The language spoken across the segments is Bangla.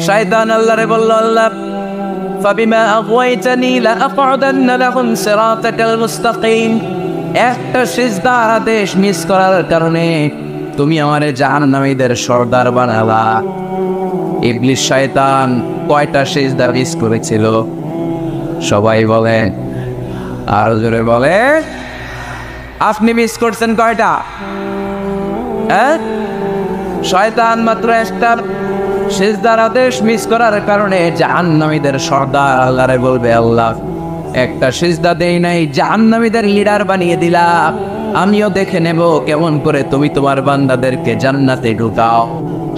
শয়তান আল্লাহরে বলল, আল্লাহ ফাবিমা আগওয়াইতানি লাআকউদান্না লাহুম সিরাতাকাল মুস্তাকিম, একটা সিজদার আদেশ মিস করার কারণে তুমি আমারে জাহান্নামীদের সর্দার বানালা। ইবলিস শয়তান কয়টা সিজদা মিস করেছিল? সবাই বলে, আরো জোরে বলে, আপনি মিস করছেন কয়টা? শয়তান মাত্র একটা সিজদার আদেশ মিস করার কারণে জাহান্নামীদের সর্দার আল্লাহরে বলবে, আল্লাহ একটা সিজদা দেই নাই, জাহান্নামীদের লিডার বানিয়ে দিলা, আমিও দেখে নেব কেমন করে তুমি তোমার বান্দাদেরকে জান্নাতে ঢুকাও।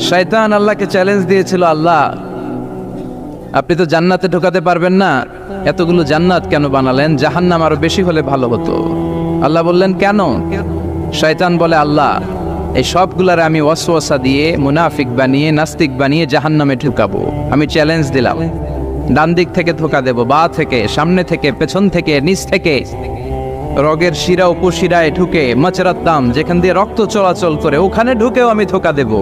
শয়তান আল্লাহকে চ্যালেঞ্জ দিয়েছিল, আল্লাহ আপনি তো জান্নাতে ঢুকাতে পারবেন না, এতগুলো জান্নাত কেন বানালেন? জাহান্নাম আরো বেশি হলে ভালো হতো। আল্লাহ বললেন, কেন? শয়তান বলে, আল্লাহ এই সবগুলার আমি ওয়াসওয়াসা দিয়ে মুনাফিক বানিয়ে নাস্তিক বানিয়ে জাহান্নামে ঢুকাবো। আমি চ্যালেঞ্জ দিলাম, ডান দিক থেকে ধোকা দেব, বা থেকে, সামনে থেকে, পেছন থেকে, নিচ থেকে, রগের শিরা উপশিরায় ঢুকে, মাচরার দাম যেখান দিয়ে রক্ত চলাচল করে ওখানে ঢুকেও আমি ধোকা দেব।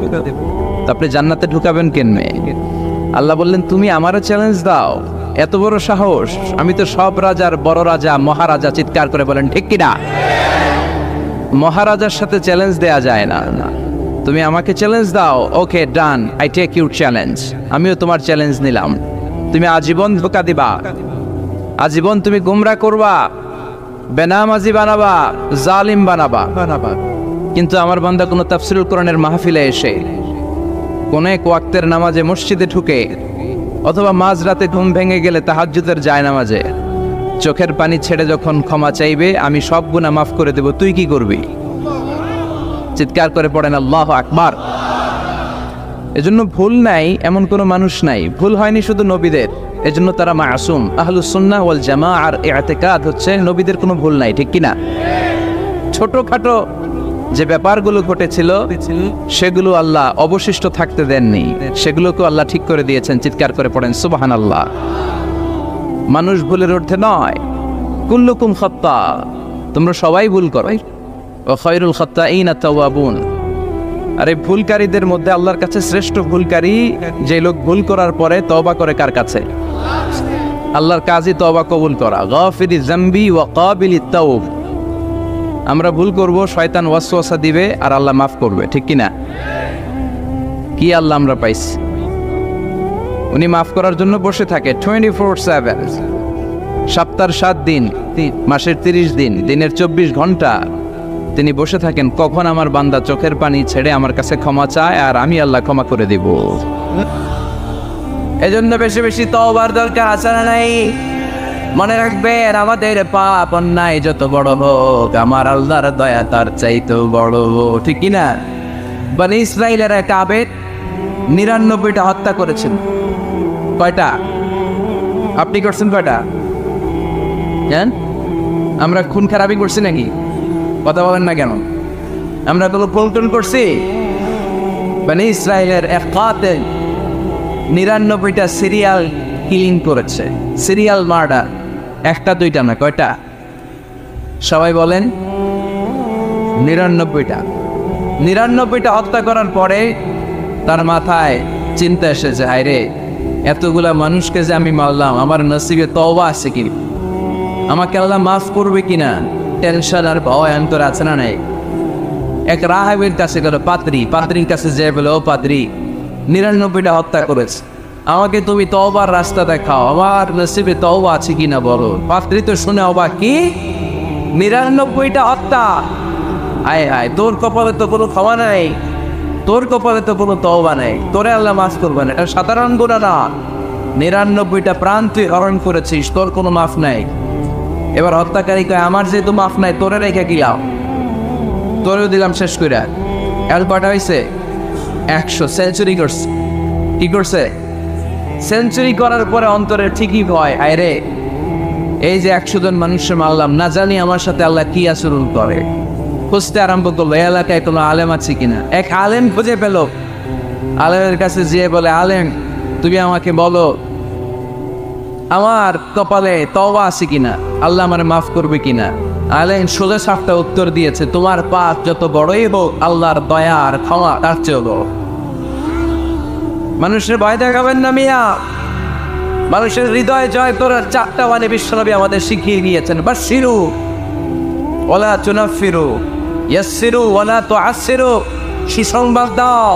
আপনি জান্নাতে ঢুকাবেন কেমনে? আল্লাহ বললেন, তুমি আমারও চ্যালেঞ্জ দাও, এত বড় সাহস? আমি তো সব রাজার বড় রাজা, মহারাজা। চিৎকার করে বলেন ঠিক কিনা? মহারাজার সাথে চ্যালেঞ্জ দেয়া যায় না। তুমি আমাকে চ্যালেঞ্জ দাও, ওকে ডান, আই টেক ইউর চ্যালেঞ্জ। আমিও তোমার চ্যালেঞ্জ নিলাম। তুমি আজীবন ধোকা দিবা, আজীবন তুমি গুমরা করবা, বেনামাজি বানাবা, জালিম বানাবা। কিন্তু আমার বান্দা কোনো তাফসীরুল কোরআনের মাহফিলে এসে, কোন এক ওয়াক্তের নামাজে মসজিদে ঢুকে, অথবা মাঝরাতে ঘুম ভেঙে গেলে তাহাজ্জুদের জায়নামাজে চোখের পানি ছেড়ে যখন ক্ষমা চাইবে, আমি সব গুনাহ মাফ করে দেব, তুই কি করবি? চিৎকার করে পড়েন আল্লাহু আকবার। এজন্য ভুল নাই এমন কোনো মানুষ নাই, ভুল হয়নি শুধু নবীদের, এজন্য তারা মাসুম। আহলুস সুন্নাহ ওয়াল জামাআর ইতিকাদ হচ্ছে নবীদের কোনো ভুল নাই, ঠিক কিনা? ছোটখাটো যে ব্যাপারগুলো ঘটেছিল সেগুলো আল্লাহ অবশিষ্ট থাকতে দেননি, সেগুলোকে আল্লাহ ঠিক করে দিয়েছেন। চিৎকার করে পড়েন সুবহানাল্লাহ। মানুষ ভুলের ঊর্ধ্বে নয়, কুল্লুকুম খাত্তা, তোমরা সবাই ভুল করো, ওয়া খায়রুল খাত্তাইনা তাওয়াবুন। আর এই ভুলকারীদের মধ্যে আল্লাহর কাছে শ্রেষ্ঠ ভুলকারী যে লোক ভুল করার পরে তওবা করে কার কাছে? আল্লাহর কাজই তওবা কবুল করা। গাফিরিজ যামবি ওয়া কাবিলিত তাওব। আমরা ভুল করব, শয়তান ওয়াসওয়াসা দিবে আর আল্লাহ মাফ করবে, ঠিক কিনা? কি আল্লাহ আমরা পাইছি, উনি মাফ করার জন্য বসে থাকে 24/7, সপ্তাহের 7 দিন, মাসের 30 দিন, দিনের 24 ঘন্টা তিনি বসে থাকেন, কখন আমার বান্দা চোখের পানি ছেড়ে আমার কাছে ক্ষমা চায় আর আমি আল্লাহ ক্ষমা করে দিব। এজন্য বেশি বেশি তওবার দরকার আছে না নাই? মনে রাখবেন, আমাদের পাপ অন্যায় যত বড় হোক, আমার আল্লাহর দয়া তার চাইতেও বড়, ঠিক কিনা? বনি ইসরাইলের এক আবেদ 99টা হত্যা করেছেন। কয়টা? আপনি করছেন কয়টা? জান, আমরা খুন খারাপি করছি নাকি? কথা বলেন না কেন? আমরা কোনো পল্টন করছি? বনি ইসরাইলের এক কাতেল 99টা সিরিয়াল কিলিং করেছে, সিরিয়াল মার্ডার। একটা দুইটা না, কয়টা? সবাই বলেন 99টা। 99টা হত্যা করার পরে তার মাথায় চিন্তা এসেছে, হায় রে, এতগুলা মানুষকে যে আমি মারলাম, আমার নসিবে তওবা আছে কি? আমাকে আল্লাহ মাফ করবে কিনা? টেনশন আর ভয় অন্তর আছে না নাই? এক রাহাবের কাছে গেল, পাদ্রির কাছে যে বলে, ও পাদ্রি, 99টা হত্যা করেছে, আমাকে তুমি তওবার রাস্তা দেখাও, আমার নসিবে তওবা আছে কিনা বলো। পাদ্রি তো শুনে অবাক, কি 99টা হত্যা? হায় হায়, তোর কপালে তো কোনো ক্ষমা নাই, তোর কপালে তো কোনো তওবা নাই, তোরে আল্লাহ মাফ করবে না। এটা সাধারণ গুনাহ না, 99টা প্রাণ তুই হরণ করেছিস, তোর কোনো মাফ নাই। এবার হত্যাকারী কয়, আমার যেহেতু মাফ নাই, তোরে রেখে গেলাম, তোরেও দিলাম শেষ করে। এর কটা হয়েছে? 100 সেঞ্চুরি করছে। কি করছে? সেঞ্চুরি করার পরে অন্তরে ঠিকই ভয়, হায় রে, এই যে 100 জন মানুষের মারলাম, না জানি আমার সাথে আল্লাহ কি আচরণ করে। খুঁজতে আরম্ভ করলো এলাকায় কোনো আলেম আছে কিনা। এক আলেম খুঁজে পেল, আলেমের কাছে যেয়ে বলে, আলেম তুমি আমাকে বলো আমার কপালে তওবা আছে কিনা, আল্লাহ আমার মাফ করবে কিনা। আলেম সোজা সাপটা উত্তর দিয়েছে, তোমার পাপ যত বড়ই হোক, আল্লাহর দয়া আর ক্ষমা তার চেয়েও বড়। মানুষের ভয় দেখাবেন না মিয়া। মানুষের হৃদয় জয় করার 4টা বাণী বিশ্বনবী আমাদের শিখিয়ে গিয়েছেন। বাশশিরু ওয়ালা তুনাফিরু, ইয়াসসিরু ওয়ালা তুআসসিরু। সুসংবাদ দাও,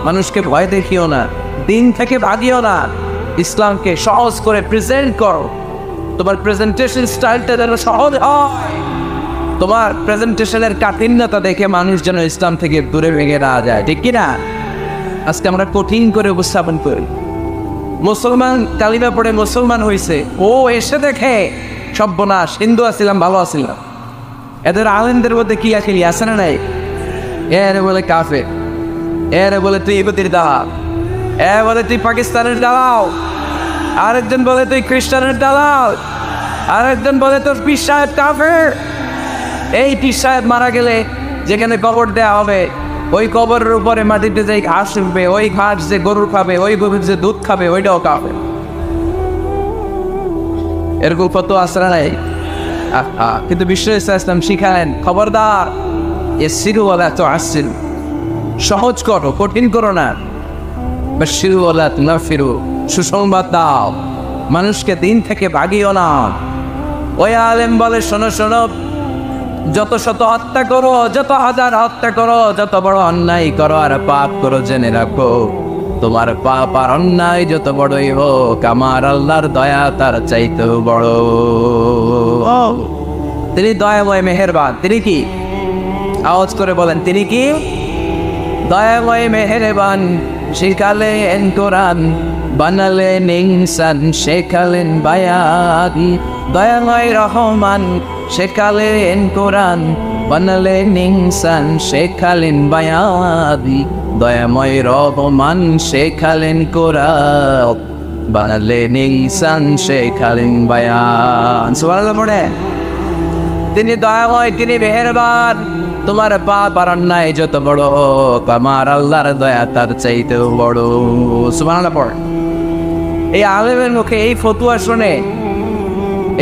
মানুষকে ভয় দেখিও না, দিন থেকে ভাগিও না, ইসলামকে সহজ করে প্রেজেন্ট করো। তোমার প্রেজেন্টেশন স্টাইলটা যেন সহজ হয়, তোমার প্রেজেন্টেশনের কাঠিন্যতা দেখে মানুষ যেন ইসলাম থেকে দূরে ভেঙে না যায়, ঠিক কিনা? আজকে আমরা কঠিন করে উপস্থাপন করি। মুসলমান কালিমা পড়ে মুসলমান হয়েছে, ও এসে দেখে সর্বনাশ, হিন্দু আসছিলাম ভালো আসছিলাম। এদের আলেমদের মধ্যে কি আখিলি আছে না নাই? এরে বলে কাফের, এরে বলে তুই ইহুদির দালাল, এ বলে তুই পাকিস্তানের দালাল, আরেকজন বলে তুই খ্রিস্টানের দালাল, আরেকজন বলে তোর পীর সাহেব কাফের। এই পীর সাহেব মারা গেলে যেখানে কবর দেওয়া হবে, ওই কবরের উপরে মাটিতে যে ঘাস উঠবে, ওই ঘাস যে গরুর খাবে, ওই গরুর যে দুধ খাবে, ওইটাও খাবে। এরকম কত আসরা নাই। কিন্তু বিশ্ব ইসলাম শিখালেন, খবরদার, ইয়াসসিরু ওয়ালা তুআসসিরু, সহজ করো, কঠিন করো না। বাশশিরু ওয়ালা তুনাফিরু, সুসংবাদ দাও, মানুষকে দিন থেকে ভাগিও না। ওই আলেম বলে, শোনো শোনো, যত শত হত্যা করো, যত হাজার হত্যা করো, যত বড় অন্যায় করো আর পাপ করো, জেনে রাখো তোমার পাপ আর অন্যায় যত বড়ই হোক, আমার আল্লাহর দয়া তার চাইতেও বড়। তিনি দয়াময় মেহেরবান। তিনি কি? আওয়াজ করে বলেন, তিনি কি? দয়াময় মেহেরবান। শিখালেন কোরআন, বানালেন ইনসান, শেখালেন বায়ান। দয়াময় রহমান, শেখালেন কোরআন, বানালেন ইনসান, শেখালেন বায়ান। দয়াময় রহমান, শেখালেন কোরআন, বানালেন ইনসান, শেখালেন বায়ান। সুবহানাল্লাহ পড়ে। তিনি দয়াময়, তিনি মেহেরবান। তোমার পাপ আর অন্যায় যত বড় হোক, আমার আল্লাহর দয়া তার চাইতেও বড়। সুবহানাল্লাহ পড়ে। এই আলেমের মুখে এই ফতুয়া শুনে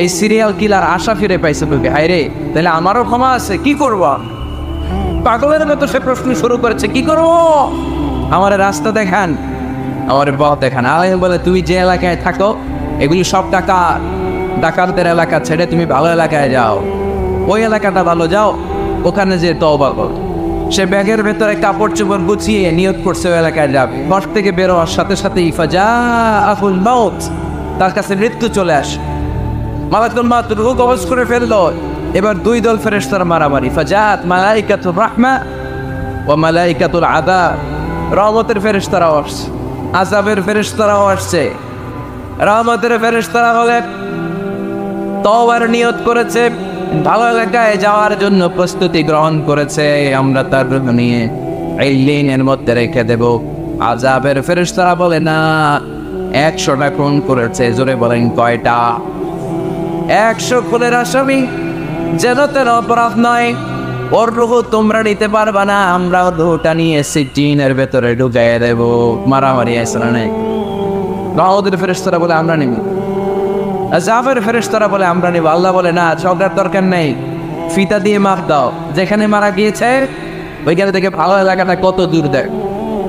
এই সিরিয়াল কিলার আশা ফিরে পাইছে তোকে। হায় রে, তাহলে আমারও ক্ষমা আছে, কি করবো? পাগলের মতো সে প্রশ্ন শুরু করেছে, কি করবো? আমার রাস্তা দেখান, আমার পথ দেখান। আলেম বলে, তুমি যে এলাকায় থাকো এগুলি সব ডাকাত, ডাকাতদের এলাকা ছেড়ে তুমি ভালো এলাকায় যাও, ওই এলাকাটা ভালো, যাও ওখানে যে তওবা করো। সে ব্যাগের ভেতরে কাপড় চোপড় গুছিয়ে নিয়ত করছে ওই এলাকায় যাবে। ঘর থেকে বের হওয়ার সাথে সাথে ইফাজাহুল মাউত, তার কাছে মৃত্যু চলে আসে। মালাকুল মাউত রূহ কবজ করে ফেললো। এবার দুই দল ফেরেশতার মারামারি। ফাজাত মালাইকাতুর রাহমা ওয়া মালাইকাতুল আযাব। রহমতের ফেরেশতারাও আসছে, আযাবের ফেরেশতারাও আসছে। রহমতের ফেরেশতারা হলে তওবার নিয়ত করেছে, ভালো এলাকায় যাওয়ার জন্য প্রস্তুতি গ্রহণ করেছে, আমরা তার রূহ নিয়ে ইল্লিনের মধ্যে রেখে দেব। আযাবের ফেরেশতারা বলে, না, 100টা খুন করেছে। জোরে বলেন, কয়টা? 100 খুনের আসামি, যেন তেন অপরাধ নয়। ওর রূহ তোমরা নিতে পারবা না, আমরাও রূহটা নিয়ে সিজিনের ভেতরে ঢুকাইয়ে দেব। মারামারি আসলে নেই। রহমতের ফেরেশতারা বলে, আমরা নিব। আযাবের ফেরেশতারা বলে, আমরা নিব। আল্লাহ বলে, না, ঝগড়ার দরকার নেই, ফিতা দিয়ে মাপ দাও। যেখানে মারা গিয়েছে ওইখানে থেকে ভালো এলাকাটা কত দূর দেখ,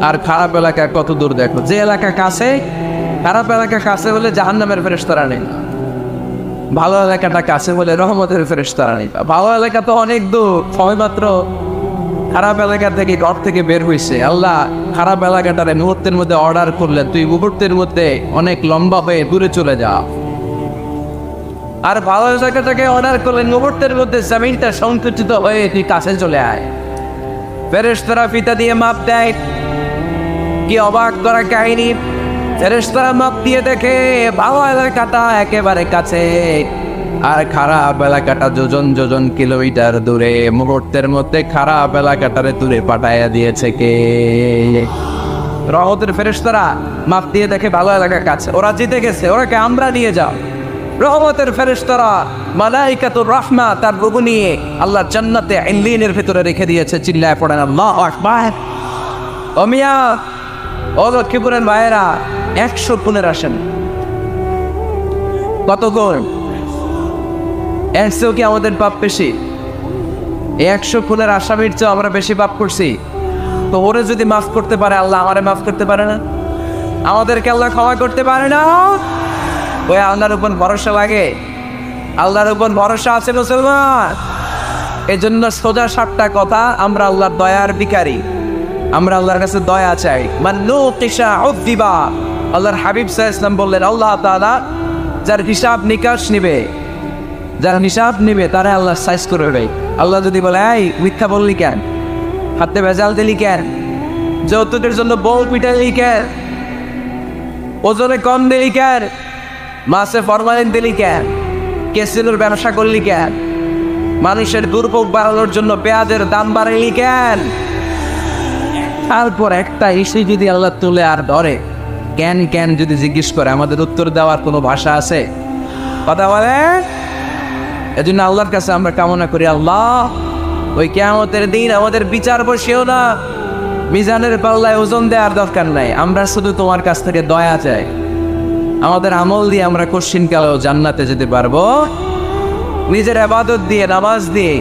আর খারাপ এলাকা কত দূর দেখো। যে এলাকা কাছে, খারাপ এলাকা কাছে বলে জাহান্নামের ফেরেশতারা নেই, ভালো এলাকাটা কাছে বলে রহমতের ফেরেশতারা নেই। ভালো এলাকা তো অনেক দূর, সবেমাত্র খারাপ এলাকা থেকে ঘর থেকে বের হয়েছে। আল্লাহ খারাপ এলাকাটারে মুহূর্তের মধ্যে অর্ডার করলেন, তুই মুহূর্তের মধ্যে অনেক লম্বা হয়ে দূরে চলে যা। আর ভালো জায়গাটাকে অর্ডার করলেন, মুহূর্তের মধ্যে জমিনটা সংকুচিত হয়ে তুই কাছে চলে আয়। ফেরেশতারা ফিতা দিয়ে মাপ দেয়। কি অবাক করা কাহিনী! ফেরেশতারা মাপ দিয়ে দেখে ভালো এলাকাটা একেবারে কাছে, আর খারাপ এলাকাটা যোজন যোজন কিলোমিটার দূরে। মুহূর্তের মধ্যে খারাপ এলাকাটারে দূরে পাঠাইয়া দিয়েছে কে? রহমতের ফেরেশতারা মাপ দিয়ে দেখে ভালো এলাকা কাছে, ওরা জিতে গেছে, ওরাকে আমরা নিয়ে যাও। রহমতের ফেরেশতারা মালাইকাতুর রাহমা তার রূহ নিয়ে আল্লাহ জান্নাতে ইল্লিনের ভিতরে রেখে দিয়েছে। চিল্লায় পড়েন আল্লাহু আকবার। ও মিয়া, ও লক্ষ্মীপুরের ভাইয়েরা, 100 খুনের আসেন। কত গুণ? 100 কি আমাদের পাপ বেশি? 100 খুনের আসামির চেয়ে আমরা বেশি পাপ করছি। তো ওরে যদি মাফ করতে পারে আল্লাহ, আমারে মাফ করতে পারে না? আমাদেরকে আল্লাহ ক্ষমা করতে পারে না? ওই আল্লাহর উপর ভরসা লাগে? আল্লাহর উপর ভরসা আছে মুসলমান? এই জন্য সোজা সাপটা কথা, আমরা আল্লাহর দয়ার ভিখারি, আমরা আল্লাহর কাছে দয়া চাই। মান্নুকিশা উযিবা, আল্লাহর হাবিব সাল্লাল্লাহু আলাইহি ওয়াসাল্লাম বললেন, আল্লাহ তাআলা যার হিসাব নিকাশ নিবে, যার হিসাব নিবে তারা আল্লাহ সাইজ করবে। আল্লাহ যদি বলে, এই মিথ্যা বললি কেন, হাতে ভেজাল দিলি কেন, যৌতুকের জন্য বউ পিটালি কেন, ওজনে কম দিলি কেন, মাছে ফরমালিন দিলি কেন, কেসিনোর ব্যবসা করলি কেন, মানুষের দুর্ভোগ বাড়ানোর জন্য পেঁয়াজের দাম বাড়াইলি কেন, তারপর একটা ইস্যু যদি আল্লাহ তুলে আর ধরে, কেন কেন যদি জিজ্ঞেস করে, আমাদের উত্তর দেওয়ার কোনো ভাষা আছে? কথা বলে। এজন্য আল্লাহর কাছে আমরা কামনা করি, আল্লাহ ওই কিয়ামতের দিন আমাদের বিচার বসিও না, মিজানের পাল্লায় ওজন দেওয়ার দরকার নাই, আমরা শুধু তোমার কাছ থেকে দয়া চাই। আমাদের আমল দিয়ে আমরা কশিনকালেও জান্নাতে যেতে পারবো, নিজের ইবাদত দিয়ে, নামাজ দিয়ে,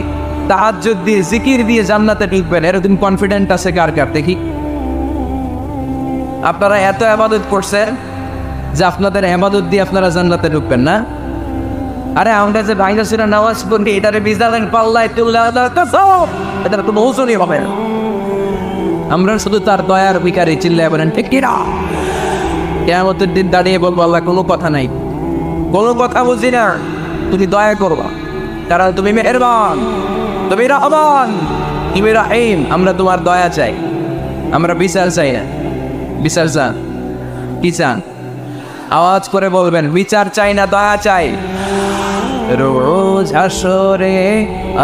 তাহাজ্জুদ দিয়ে, জিকির দিয়ে জান্নাতে ঢুকবেন, এরকম কনফিডেন্ট আছে কার কার? দেখি। আপনারা এত ইবাদত করছেন যে আপনাদের ইবাদত দিয়ে আপনারা জান্নাতে ঢুকবেন না? আরে আমরা যে ভাঙা ছিল নামাজ পড়ি, এটারে মিজানের পাল্লায় তুলে এটার কোনো ওজনই হবে না। আমরা শুধু তার দয়ার ভিখারি, চিল্লায় বলেন ঠিক কিনা? কিয়ামতের দিন দাঁড়িয়ে বলবো, আল্লাহ কোনো কথা নাই, কোনো কথা বুঝি না, তুমি দয়া করবা, কারণ তুমি মেহেরবান, তুমি রহমান, তুমি রহিম। আমরা তোমার দয়া চাই, আমরা বিচার চাই না। বিচার চান? কি চান? আওয়াজ করে বলবেন, বিচার চাই না, দয়া চাই। রোজ হাসরে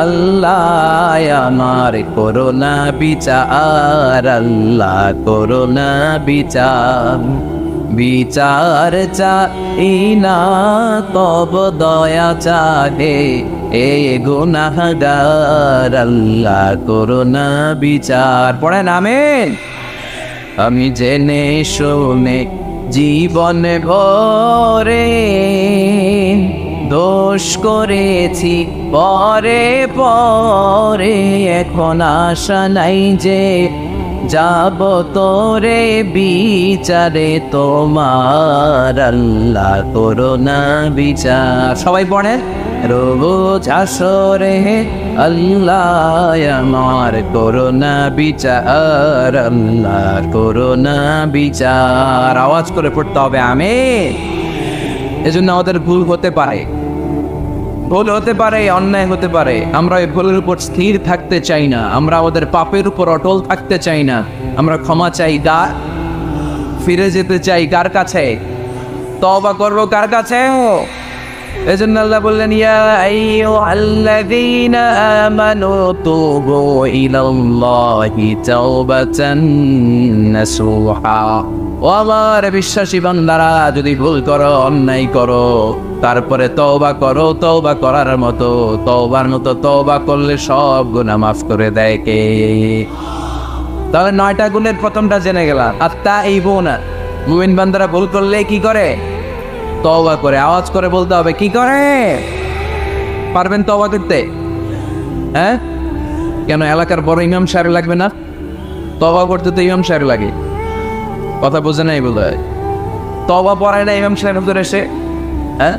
আল্লাহ আমার করোনা বিচার, আল্লাহ করোনা বিচার, বিচার চাই না তব দয়া চাহে এ গুনাহগার, আল্লাহ করোনা বিচার। পড়েন আমিন। আমি জেনে শুনে জীবন ভরে দোষ করেছি পরে পরে, এখন আশা নাই যে যাব তোরে বিচারে তোমার, আল্লাহ করোনা বিচার। সবাই পড়েন, রোজ হাসরে আল্লাহ আমার করোনা বিচার, আল্লাহ করোনা বিচার। আওয়াজ করে পড়তে হবে আমিন। এজন্য আমাদের ভুল হতে পারে, ভুল হতে পারে, অন্যায় হতে পারে, আমরা এই ভুলের উপর স্থির থাকতে চাই না, আমরা আমাদের পাপের উপর অটল থাকতে চাই না, আমরা ক্ষমা চাই, ফিরে যেতে চাই কার কাছে? তওবা করবো কার কাছে? এজন্য আল্লাহ বললেন, ইয়া আইয়ুহাল্লাযীনা আমানু তুবু ইলাল্লাহি তাওবাতান নাসুহা। ও আমার বিশ্বাসী বান্দারা, যদি ভুল করো, অন্যায় করো, তারপরে তওবা করো, তওবা করার মতো, তওবার মতো তওবা করলে সব গুনাহ মাফ করে দেয় কে? তাহলে 9টা গুণের প্রথমটা জেনে গেলাম। আত-তাইবুনা, মুমিন বান্দারা ভুল করলে কি করে? তওবা করে। আওয়াজ করে বলতে হবে, কি করে? পারবেন তওবা করতে? হ্যাঁ, কেন এলাকার বড় ইমাম সাহেব লাগবে না? তওবা করতে তো ইমাম সাহেব লাগে। কথা বোঝে নাই বলে তওবা পড়ায় না ইমাম সাহেব ধরে এসে? হ্যাঁ,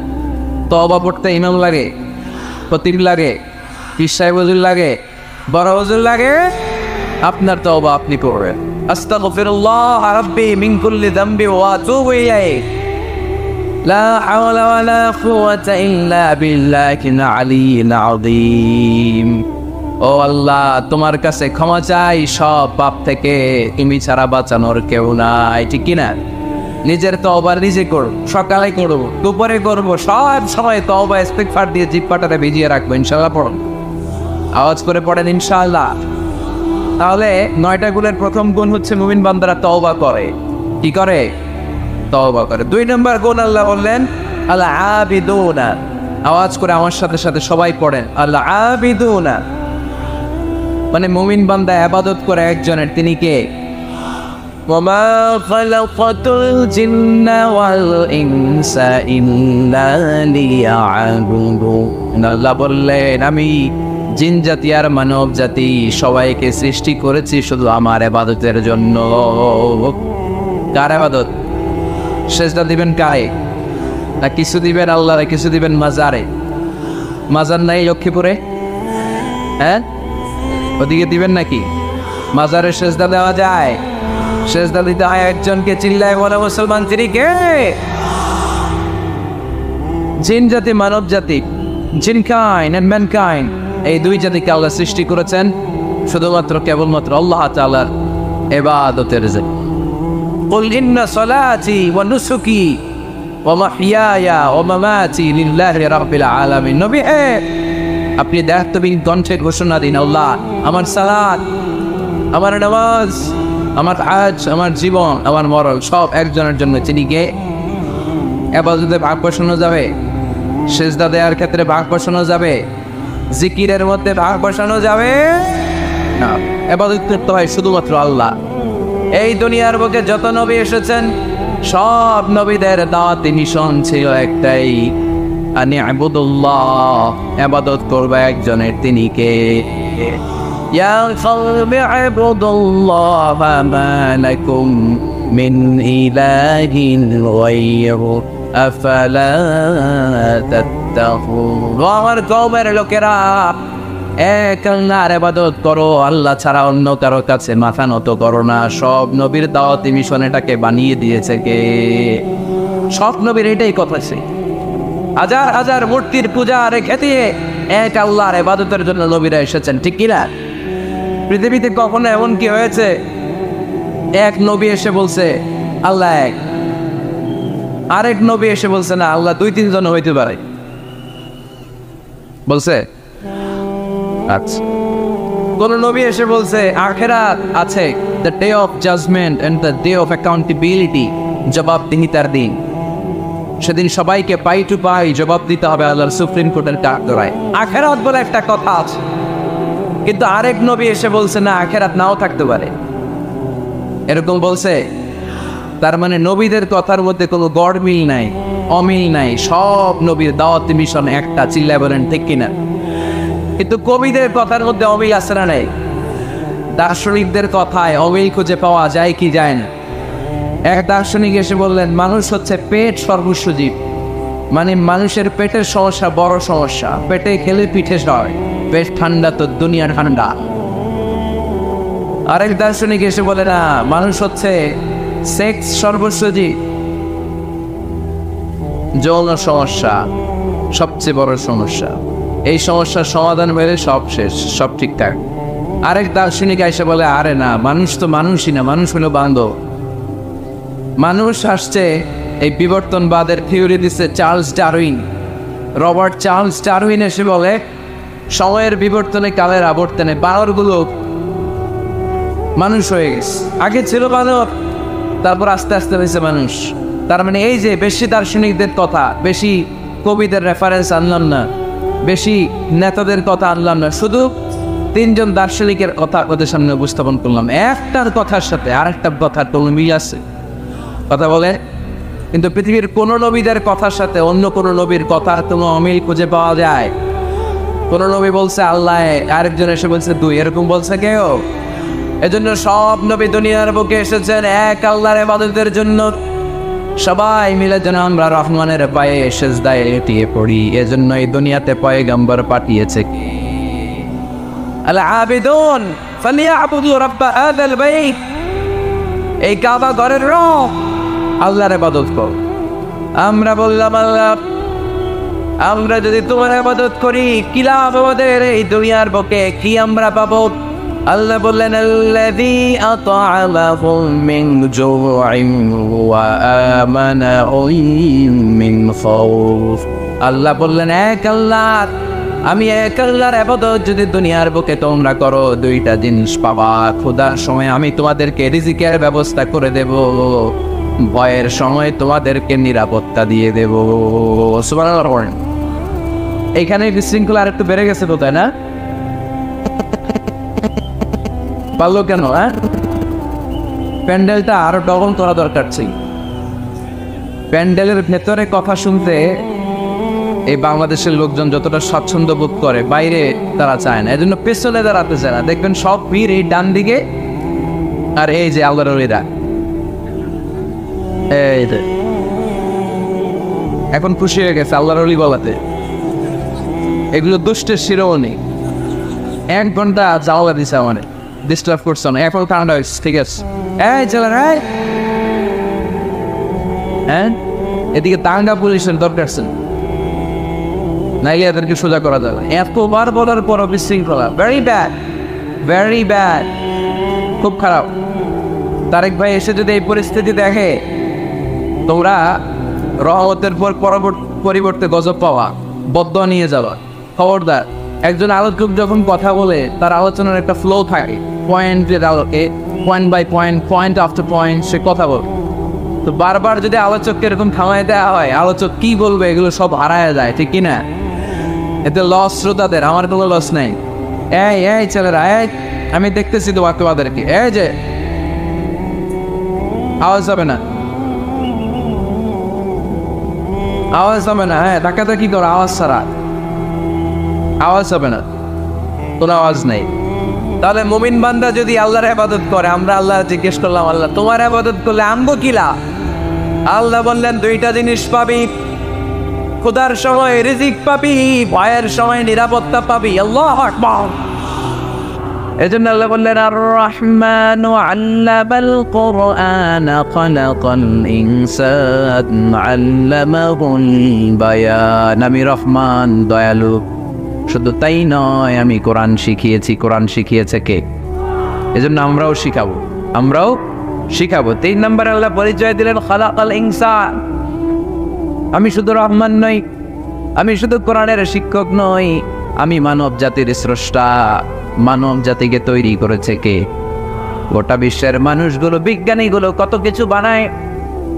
তওবা পড়তে ইমাম লাগে, খতিব লাগে, পীর সাহেব হুজুর লাগে, বড় হুজুর লাগে। আপনার তওবা আপনি করবেন। আস্তাগফিরুল্লাহ রাব্বি মিন কুল্লি যামবি ওয়া আতুবু ইলাইহি, লা হাওলা ওয়ালা কুওয়াতা ইল্লা বিল্লাহিল আলিয়্যিল আযীম। ও আল্লাহ, তোমার কাছে ক্ষমা চাই সব পাপ থেকে, তুমি ছাড়া বাঁচানোর কেউ নাই। ঠিক কিনা? নিজের তওবা নিজে করব, সকালে করব, দুপুরে করব, সব সময় তওবা ইস্তিগফার দিয়ে জিহ্বাটারে ভিজিয়ে রাখবো ইনশাআল্লাহ। পড়ুন, আওয়াজ করে পড়েন ইনশাআল্লাহ। তাহলে 9টা গুণের প্রথম গুণ হচ্ছে মুমিন বান্দারা তওবা করে। কি করে? তওবা করে। 2 নম্বর গুণ আল্লাহ বললেন আল আবিদুনা। আওয়াজ করে আমার সাথে সাথে সবাই পড়েন, আল আবিদুনা মানে মুমিন বান্দা ইবাদত করে একজনের, তিনি কে? ওয়ামা খালাকাতুল জিন্না ওয়াল ইনসা ইল্লা লিয়াবুদুন। আল্লাহ বললেন, আমি জিন জাতি আর মানব জাতি সবাইকে সৃষ্টি করেছি শুধু আমার ইবাদতের জন্য। কার ইবাদত? সেজদা দিবেন কারে? না কিছু দিবেন আল্লাহরে, কিছু দিবেন মাজারে? মাজার নাই লক্ষ্মীপুরে? হ্যাঁ, ওদিকে দিবেন নাকি? মাজারে সেজদা দেওয়া যায়? সেজদা দিতে হয় একজনকে। চিল্লায় বলে মুসলমান, তিনি কে? জিন জাতি, মানব জাতি, জিনকাইন্ড এন্ড ম্যানকাইন্ড, এই দুই জাতিকে আল্লাহ সৃষ্টি করেছেন শুধুমাত্র কেবলমাত্র আল্লাহ তাআলার ইবাদতের জন্য। কুল ইন্না সলাতি ওয়া নুসুকি ওয়া মাহইয়ায়া ওয়া মামাতি লিল্লাহি রাব্বিল আলামিন। নবী হে, আপনি দায়িত্বহীন কণ্ঠে ঘোষণা দিন, আল্লাহ আমার সালাত, আমার নামাজ, আমার হজ, আমার জীবন, আমার মরণ সব একজনের জন্য। তিনি কে? ইবাদতে ভাগ বসানো যাবে? সেজদা দেওয়ার ক্ষেত্রে ভাগ বসানো যাবে? জিকিরের মধ্যে ভাগ বসানো যাবে না। ইবাদত করতে হয় শুধুমাত্র আল্লাহ। এই দুনিয়ার বুকে যত নবী এসেছেন সব নবীদের দাওয়াতি মিশন ছিল একটাই, আনি ইবাদুল্লাহ, ইবাদত করবে একজনের, তিনি কে? ইয়া কওমি ইবাদুল্লাহ মা লাকুম মিন ইলাহিন গায়রু আফালা তাত্তাকুন। আমার কওমের লোকেরা, এক আল্লাহর ইবাদত করো, আল্লাহ ছাড়া অন্য কারো কাছে মাথা নত করো না। সব নবীর দাওয়াতি মিশন এটাকে বানিয়ে দিয়েছে কে? সব নবীর এটাই কথা ছিল। হাজার হাজার মূর্তির পূজা রেখে দিয়ে এক আল্লাহর ইবাদতের জন্য নবীরা এসেছেন, ঠিক কিনা? পৃথিবীতে কখনো এমন কি হয়েছে এক নবী এসে বলছে আল্লাহ এক, আরেক নবী এসে বলছে না আল্লাহ দুই তিনজন হইতে পারে? বলছে? আচ্ছা, কোন নবী এসে বলছে আখিরাত আছে, the day of judgment and the day of accountability, জবাবদিহিতার দিন, সেদিন সবাইকে পাই টু পাই জবাব দিতে হবে আল্লাহর সুপ্রিম কোর্টের কাঠগড়ায়। আখিরাত বলে একটা কথা আছে, কিন্তু আরেক নবী এসে বলছে না আখিরাত নাও থাকতে পারে, এরকম বলছে। তার মানে নবীদের কথার মধ্যে কোনো গড়মিল নাই, অমিল নাই। সব নবীর দাওয়াতি মিশন একটা, চিল্লায় বলেন ঠিক কিনা? কিন্তু কবিদের কথার মধ্যে অমিল আছে না নাই? দার্শনিকদের কথায় অমিল খুঁজে পাওয়া যায় কি যায় না? এক দার্শনিক এসে বললেন মানুষ হচ্ছে পেট সর্বস্ব জীব, মানে মানুষের পেটের সমস্যা বড় সমস্যা, পেটে খেলে পিঠে সয়, পেট ঠান্ডা তো দুনিয়া ঠান্ডা। আরেক দার্শনিক এসে বলে না, মানুষ হচ্ছে সেক্স সর্বস্ব জীব, যৌন সমস্যা সবচেয়ে বড় সমস্যা, এই সমস্যার সমাধান হলে সব শেষ, সব ঠিকঠাক। আরেক দার্শনিক এসে বলে আরে না, মানুষ তো মানুষই না, মানুষ হলো বান্ধব। মানুষ আসছে এই বিবর্তনবাদের থিওরি দিচ্ছে Charles Darwin, Robert Charles Darwin এসে বলে সময়ের বিবর্তনে কালের আবর্তনে বানরগুলো মানুষ হয়ে গেছে, আগে ছিল বানর, তারপর আস্তে আস্তে হয়েছে মানুষ। তার মানে এই যে বেশি দার্শনিকদের কথা, বেশি কবিদের রেফারেন্স আনলাম না, বেশি নেতাদের কথা আনলাম না, শুধু তিনজন দার্শনিকের কথা ওদের সামনে উপস্থাপন করলাম। একটার কথার সাথে আরেকটা কথার কোনো মিল আছে? কথা বলে। কিন্তু পৃথিবীর কোনো নবীদের কথার সাথে অন্য কোনো নবীর কথার কোনো অমিল খুঁজে পাওয়া যায়? কোন নবী বলছে আল্লাহ, আরেকজন এসে বলছে দুই, এরকম বলছে কেউ? এজন্য সব নবী দুনিয়ার বুকে এসেছেন এক আল্লাহর ইবাদতের জন্য। সবাই মিলে যেন আমরা রহমানের পায়ে সেজদায় এটিয়ে পড়ি, এজন্য এই দুনিয়াতে পয়গম্বর পাঠিয়েছে। আল আবিদুন ফালিয়াবুদু রাব্বা হাযাল বাইত, এই কাবা ঘরের রব, আল্লাহর ইবাদত কর। আমরা বললাম আল্লাহ, আমরা যদি তোমার ইবাদত করি কি লাভ আমাদের এই দুনিয়ার বুকে, কি আমরা পাবো? আল্লাহ বললেন আল্লাযী আত'আমাহুম মিন জু'ইন ওয়া আমানাহুম মিন খাউফ। আল্লাহ বললেন এক আল্লাহ, আমি এক আল্লাহর ইবাদত যদি দুনিয়ার বুকে তোমরা করো, দুইটা জিনিস পাবা। ক্ষুধার সময় আমি তোমাদেরকে রিজিকের ব্যবস্থা করে দেব, ভয়ের সময় তোমাদেরকে নিরাপত্তা দিয়ে দেব। সুবহানাল্লাহ। এইখানে বিশৃঙ্খলা আর একটু বেড়ে গেছে তো, তাই না? পারলো কেন? প্যান্ডেলটা আরো ডবল করা দরকার ছিল। প্যান্ডেলের ভেতরে কথা শুনতে এই বাংলাদেশের লোকজন যতটা স্বাচ্ছন্দ্য বোধ করে, বাইরে তারা চায় না, এজন্য পেছনে দাঁড়াতে চায় না। দেখবেন সব ভিড় এই ডান দিকে, আর এই যে আল্লাহর ওলিরা, এই যে এখন খুশি হয়ে গেছে আল্লাহর ওলি বলাতে। এগুলো দুষ্টের শিরোমণি। 1 ঘন্টা জ্বালা দিছে আমাদের, ডিস্টার্ব করছে না। এখন ঠান্ডা হয়েছে, ঠিক আছে। এই চলেন, হ্যাঁ এদিকে দাঙ্গা পুলিশের দরকার ছিল, নাইলে এদেরকে সোজা করা যাবে। এতবার বলার পর বিশৃঙ্খলা, ভেরি ব্যাড, খুব খারাপ। তারেক ভাই এসে যদি এই পরিস্থিতি দেখে, তোমরা রহমতের পর পরিবর্তে গজব পাওয়া, বদদোয়া নিয়ে যাওয়া। খবরদার, একজন আলোচক যখন কথা বলে তার আলোচনার একটা ফ্লো থাকে, পয়েন্টের আলোকে, point by point, point after point সে কথা বলে। তো বারবার যদি আলোচককে এরকম থামায় দেওয়া হয়, আলোচক কি বলবে এগুলো সব হারায় যায়, ঠিক কিনা? এতে লস শ্রোতাদের, আমার কোনো লস নেই। এই ছেলেরা, আমি দেখতেছি তো তোমাদেরকে, এই যে আওয়াজ হবে না, আওয়াজ হবে না। হ্যাঁ ধাক্কাটা কি করো, আওয়াজ ছাড়া আওয়াজ হবে না, কোনো আওয়াজ নেই। তাহলে মুমিন বান্দা যদি আল্লাহর ইবাদত করে, আমরা আল্লাহ জিজ্ঞেস করলাম, আল্লাহ তোমার ইবাদত করলে আমগো কি লাভ? আল্লাহ বললেন 2টা জিনিস পাবি, ক্ষুধার সময় রিজিক পাবি, ভয়ের সময় নিরাপত্তা পাবি। আল্লাহু আকবার। এজন্য আল্লাহ বললেন আর রহমানু আল্লামাল কুরআন খালাকাল ইনসান আল্লামাহুল বায়ান। আমি রহমান, দয়ালু। শুধু তাই নয়, আমি কোরআন শিখিয়েছি। কোরআন শিখিয়েছে কে? এজন্য আমরাও শিখাবো। 3 নম্বর আল্লাহ পরিচয় দিলেন খালাকাল ইনসান। আমি শুধু রহমান নই, আমি শুধু কোরআনের শিক্ষক নই, আমি মানব জাতির স্রষ্টা। মানব জাতিকে তৈরি করেছে কে? গোটা বিশ্বের মানুষগুলো, বিজ্ঞানীগুলো কত কিছু বানায়।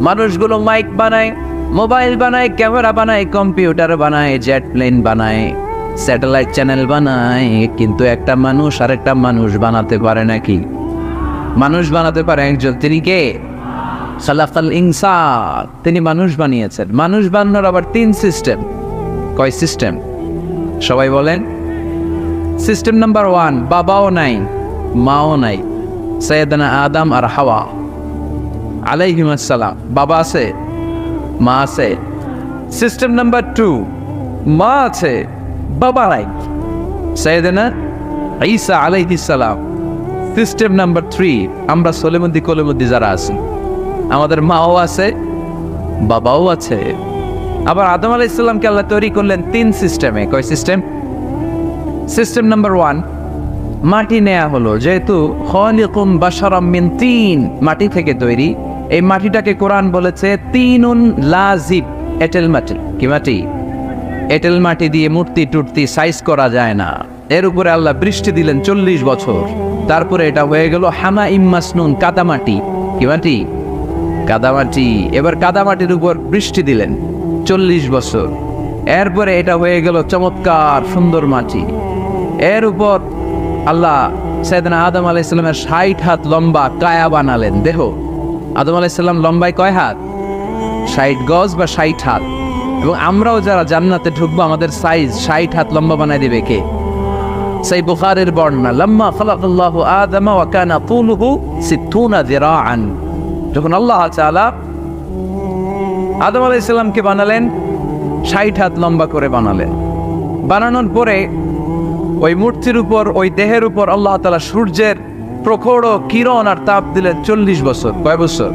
মানুষগুলো মাইক বানায়, মোবাইল বানায়, ক্যামেরা বানায়, কম্পিউটার বানায়, জেট প্লেন বানায়, স্যাটেলাইট চ্যানেল বানায়, কিন্তু একটা মানুষ আর একটা মানুষ বানাতে পারে নাকি? মানুষ বানাতে পারে একজন, তিনি কে? খালাকাল ইনসান, তিনি মানুষ বানিয়েছেন। মানুষ বানানোর আবার 3 সিস্টেম। কয় সিস্টেম? সবাই বলেন। সিস্টেম নাম্বার 1, বাবাও নাই, মাও নাই, সাইয়েদনা আদম আর হাওয়া আলাইহিমুস সালাম। বাবা আছে, মা আছে। সিস্টেম নাম্বার 2, মা আছে, বাবা নাই, সাইয়েদনা ঈসা আলাইহিস সালাম। সিস্টেম নাম্বার 3, আমরা সলেমুদ্দি কলেমুদ্দি যারা আছি, আমাদের মাও আছে, বাবাও আছে। আবার আদম আলাইহিস সালামকে আল্লাহ তৈরি করলেন 3 সিস্টেমে। কয় সিস্টেম? সিস্টেম নাম্বার 1, মাটি নেয়া হলো, যেহেতু খালিকুম বাশারাম মিন তিন, মাটি থেকে তৈরি। এই মাটিটাকে কোরআন বলেছে তিনুন লাজিব, এঁটেল মাটি। কি মাটি? এঁটেল মাটি দিয়ে মূর্তি টুর্তি সাইজ করা যায় না। এর উপরে আল্লাহ বৃষ্টি দিলেন 40 বছর, তারপরে এটা হয়ে গেল হামা ইম্মাসনুন, কাদামাটি। কি মাটি? কাদামাটি। এবার কাদামাটির উপর বৃষ্টি দিলেন 40 বছর, এরপরে এটা হয়ে গেল চমৎকার সুন্দর মাটি। এর উপর আল্লাহ সাইয়েদনা আদম আলাইহিস সালামের 60 হাত লম্বা কায়া বানালেন দেহ। আদম আলাইহিস সালাম লম্বায় কয় হাত? 60 গজ বা 60 হাত। এবং আমরাও যারা জান্নাতে ঢুকবো, আমাদের সাইজ 60 হাত লম্বা বানাই দিবে কে? সেই বুখারীর বর্ণনা, লাম্মা খালাকাল্লাহু আদম ওয়া কানা তুলুহু 60 যিরাআন। যখন আল্লাহ তাআলা আদম আলাইহিস সালামকে বানালেন, 60 হাত লম্বা করে বানালেন। বানানোর পরে ওই মূর্তির উপর, ওই দেহের উপর আল্লাহ তাআলা সূর্যের প্রখর কিরণ আর তাপ দিলেন 40 বছর। কয় বছর?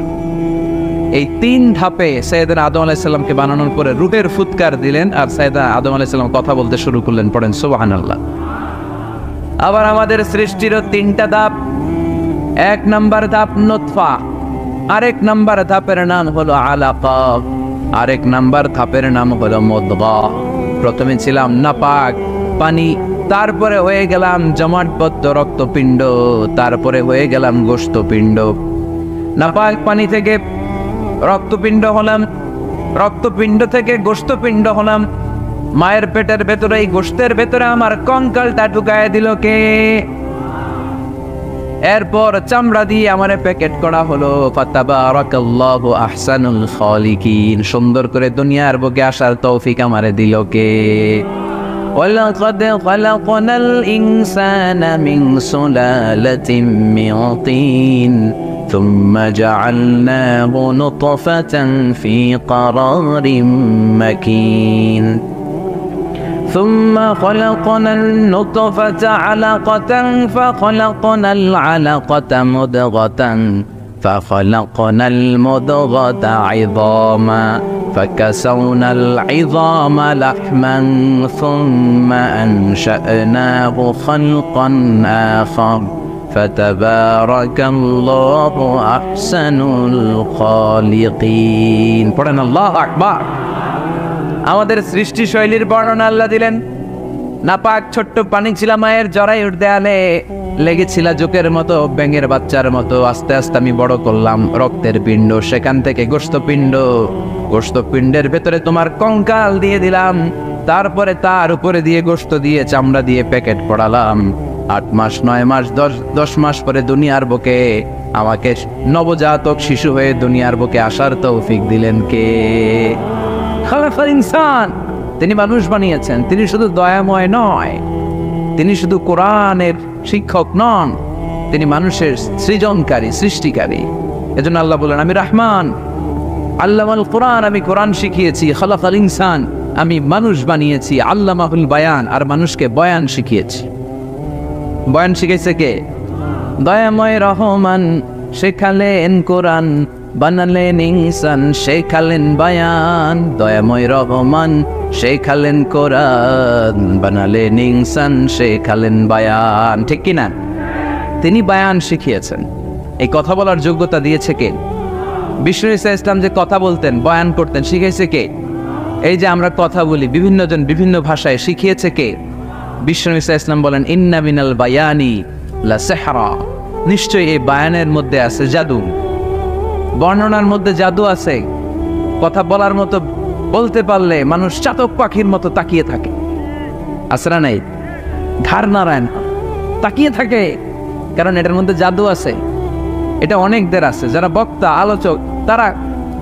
এই 3 ধাপে সাইয়েদনা আদম আলাইহিস সালামকে বানানোর পরে রূহের ফুৎকার দিলেন, আর সাইয়েদনা আদম আলাইহিস সালাম কথা বলতে শুরু করলেন। পড়েন সুবহানাল্লাহ। আবার আমাদের সৃষ্টিরও 3টা ধাপ। 1 নাম্বার ধাপ নুতফা, আরেক নাম্বার ধাপের নাম হলো আলাকা, আরেক নাম্বার ধাপের নাম হলো মুদগা। প্রথমে ছিলাম নাপাক পানি, তারপরে হয়ে গেলাম জমাটবদ্ধ রক্তপিণ্ড, তারপরে হয়ে গেলাম গোশতপিণ্ড। নাপাক পানি থেকে রক্তপিণ্ড হলাম, রক্তপিণ্ড থেকে গোশতপিণ্ড হলাম। মায়ের পেটের ভেতরে, এই গোশতের ভেতরে আমার কঙ্কালটা ঢুকায় দিল কে? এরপর চামড়া দিয়ে আমারে প্যাকেট করা হলো। ফাতাবারাকাল্লাহু আহসানুল খালিকিন। সুন্দর করে দুনিয়ার বুকে আসার তৌফিক আমারে দিল কে? وَلَقَدْ خَلَقْنَا الْإِنسَانَ مِنْ سُلَالَةٍ مِنْ طِينٍ ثُمَّ جَعَلْنَاهُ نُطْفَةً فِي قَرَارٍ مَكِينٍ ثُمَّ خَلَقْنَا النُّطْفَةَ عَلَقَةً فَخَلَقْنَا الْعَلَقَةَ مُضْغَةً فخلقنا المضغة عظاما فكسونا العظام لحما ثم أنشأناه خلقا آخر فتبارك الله أحسن الخالقين পড়েন আল্লাহু আকবার আমাদের সৃষ্টি শৈলীর বর্ণনা আল্লাহ দিলেন নাপাক ছোট্ট পানি ছিল মায়ের জরায়ুর দেয়ালে লেগেছিল জোকের মতো ব্যাঙের বাচ্চার মতো আস্তে আস্তে আমি বড় করলাম রক্তের পিণ্ড সেখান থেকে গোশতপিণ্ডের ভেতরে তোমার কঙ্কাল দিয়ে দিলাম তারপরে তার উপরে দিয়ে গোশত দিয়ে চামড়া দিয়ে প্যাকেট পড়ালাম 8 মাস 9 মাস 10 মাস পরে দুনিয়ার বুকে আমাকে নবজাতক শিশু হয়ে দুনিয়ার বুকে আসার তৌফিক দিলেন কে খালাকাল ইনসান তিনি মানুষ বানিয়েছেন তিনি শুধু দয়াময় নয় তিনি শুধু কোরআনের শিক্ষক নন তিনি মানুষের সৃজনকারী সৃষ্টিকারী এজন্য আল্লাহ বলেন আমি রহমান আল্লামাল কোরআন আমি কোরআন শিখিয়েছি খালাকাল ইনসান আমি মানুষ বানিয়েছি আল্লামাহুল বায়ান আর মানুষকে বয়ান শিখিয়েছি বয়ান শিখাইছে কে দয়াময় রহমান শেখালেন কোরআন বানালেন ইনসান শেখালেন বায়ান দয়াময় রহমান শেখালেন কোরআন বানালেন ইনসান শেখালেন বায়ান ঠিক কি না তিনি বায়ান শিখিয়েছেন এই কথা বলার যোগ্যতা দিয়েছে কে বিষ্ণু ঈসা ইসলাম যে কথা বলতেন বয়ান করতেন শিখাইছে কে এই যে আমরা কথা বলি বিভিন্ন জন বিভিন্ন ভাষায় শিখিয়েছে কে বিষ্ণু ঈসা ইসলাম বলেন ইন্না মিনাল বায়ানি লা সিহরা নিশ্চয়ই এই বায়ানের মধ্যে আছে জাদু বর্ণনার মধ্যে জাদু আছে কথা বলার মতো বলতে পারলে মানুষ চাতক পাখির মতো তাকিয়ে থাকে আসরা নাই ঘাড় নারায়ণ তাকিয়ে থাকে কারণ এটার মধ্যে জাদু আছে এটা অনেকদের আছে যারা বক্তা আলোচক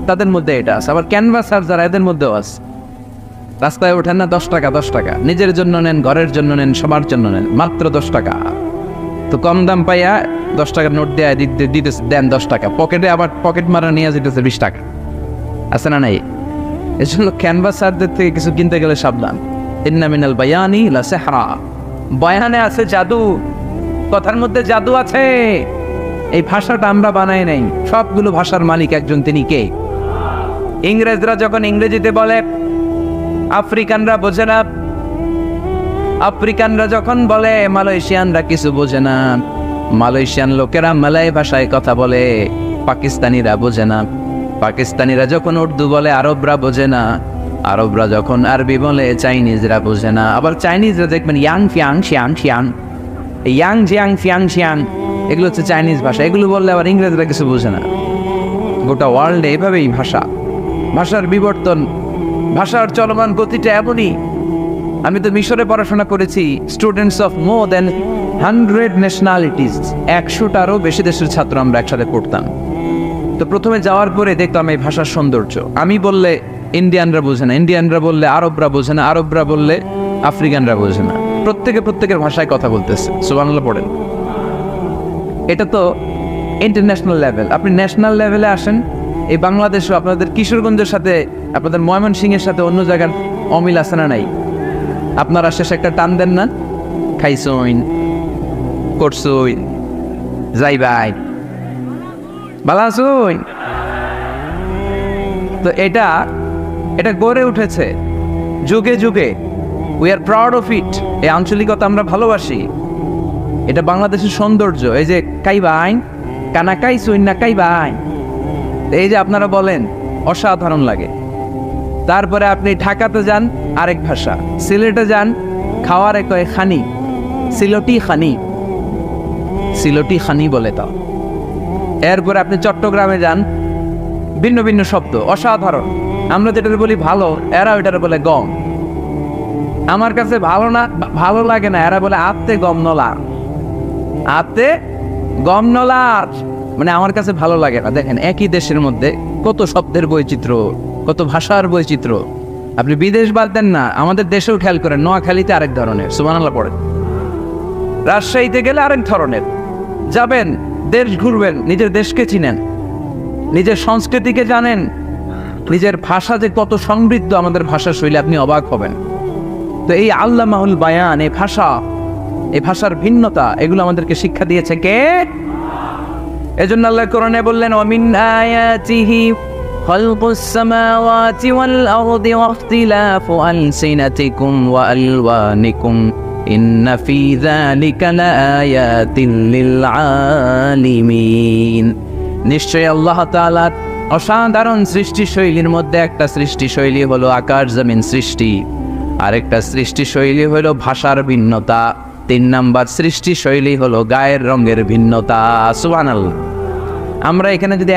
তাদের মধ্যে এটা আছে আবার ক্যানভাসার যারা এদের মধ্যেও আছে রাস্তায় ওঠেন না 10 টাকা 10 টাকা নিজের জন্য নেন ঘরের জন্য নেন সবার জন্য নেন মাত্র 10 টাকা তো কম দাম পাইয়া 10 টাকার নোট দেয়া দিতেছে দেন 10 টাকা পকেটে আবার পকেট মারা নিয়ে যেতেছে 20 টাকা আছে না নাই এই জন্য ক্যানভাসারদের থেকে কিছু কিনতে গেলে সাবধান ইন্না মিনাল বায়ানি লা সিহরা বয়ানে আছে জাদু কথার মধ্যে জাদু আছে এই ভাষাটা আমরা বানাই নাই সবগুলো ভাষার মালিক একজন তিনি কে ইংরেজরা যখন ইংরেজিতে বলে আফ্রিকানরা বোঝে না আফ্রিকানরা যখন বলে মালয়েশিয়ানরা কিছু বোঝে না মালয়েশিয়ান লোকেরা মালয় ভাষায় কথা বলে পাকিস্তানিরা বোঝে না পাকিস্তানিরা যখন উর্দু বলে আরবরা বোঝে না আরবরা যখন আরবি বলে চাইনিজরা বোঝে না আবার চাইনিজরা দেখবেন Yang Fiang Shiang Shiang Yang Jiang Fiang Shiang এগুলো হচ্ছে চাইনিজ ভাষা এগুলো বললে আবার ইংরেজরা কিছু বোঝে না গোটা ওয়ার্ল্ডে এভাবেই ভাষার বিবর্তন ভাষার চলমান গতিটা এমনই আমি তো মিশরে পড়াশোনা করেছি students of more than 100 nationalities 100টারও বেশি দেশের ছাত্র আমরা একসাথে পড়তাম তো প্রথমে যাওয়ার পরে দেখতাম এই ভাষার সৌন্দর্য আমি বললে ইন্ডিয়ানরা বোঝে না ইন্ডিয়ানরা বললে আরবরা বোঝে না আরবরা বললে আফ্রিকানরা বোঝে না প্রত্যেকের ভাষায় কথা বলতেছে সুবহানাল্লাহ পড়েন এটা তো ইন্টারন্যাশনাল লেভেল আপনি ন্যাশনাল লেভেলে আসেন এই বাংলাদেশও আপনাদের কিশোরগঞ্জের সাথে আপনাদের ময়মনসিংহের সাথে অন্য জায়গার অমিল আছে না নাই আপনারা শেষে একটা টান দেন না খাইছইন করছইন যাইবাই ভালো আছইন তো এটা গড়ে উঠেছে যুগে যুগে we are proud of it এই আঞ্চলিকতা আমরা ভালোবাসি এটা বাংলাদেশের সৌন্দর্য এই যে কাইবাইন কানা কাইছইন না কাইবাইন এই যে আপনারা বলেন অসাধারণ লাগে তারপরে আপনি ঢাকাতে যান আরেক ভাষা সিলেটে যান খাওয়ারে কয় খানি সিলটি খানি বলে তাও এরপরে আপনি চট্টগ্রামে যান ভিন্ন ভিন্ন শব্দ অসাধারণ আমরা যেটা বলি ভালো এরা ওইটারে বলে গম আমার কাছে ভালো লাগে না এরা বলে আত্তে গম নলার মানে আমার কাছে ভালো লাগে না দেখেন একই দেশের মধ্যে কত শব্দের বৈচিত্র্য কত ভাষার বৈচিত্র্য আপনি বিদেশ বাদ দেন না, আমাদের দেশেও খেয়াল করেন, নোয়াখালীতে আরেক ধরনের, সুবহানাল্লাহ পড়েন। রাজশাহীতে গেলে আরেক ধরনের। যাবেন, দেশ ঘুরবেন, নিজের দেশকে চিনেন, নিজের সংস্কৃতিকে জানেন, নিজের ভাষা যে কত সমৃদ্ধ, আমাদের ভাষা শৈলী, আপনি অবাক হবেন। তো এই আল্লামাহুল বায়ান, এই ভাষার ভিন্নতা, এগুলো আমাদেরকে শিক্ষা দিয়েছে কে? এজন্য আল্লাহ কোরআনে বললেন, ওয়ামিন আয়াতিহি খালকুস সামাওয়াতি ওয়াল আরদি ওয়াখতিলাফু আলসিনাতিকুম ওয়া আলওয়ানিকুম ইন্না ফি যালিকা লাআয়াতিন লিল আলিমিন। নিশ্চয়ই আল্লাহ তাআলার অসাধারণ সৃষ্টি শৈলীর মধ্যে একটা সৃষ্টি শৈলী হলো আকাশ জমিন সৃষ্টি, আরেকটা সৃষ্টি শৈলী হলো ভাষার ভিন্নতা, 3 নাম্বার সৃষ্টি শৈলী হলো গায়ের রঙের ভিন্নতা। সুবহানাল্লাহ। আমরা এখানে যদি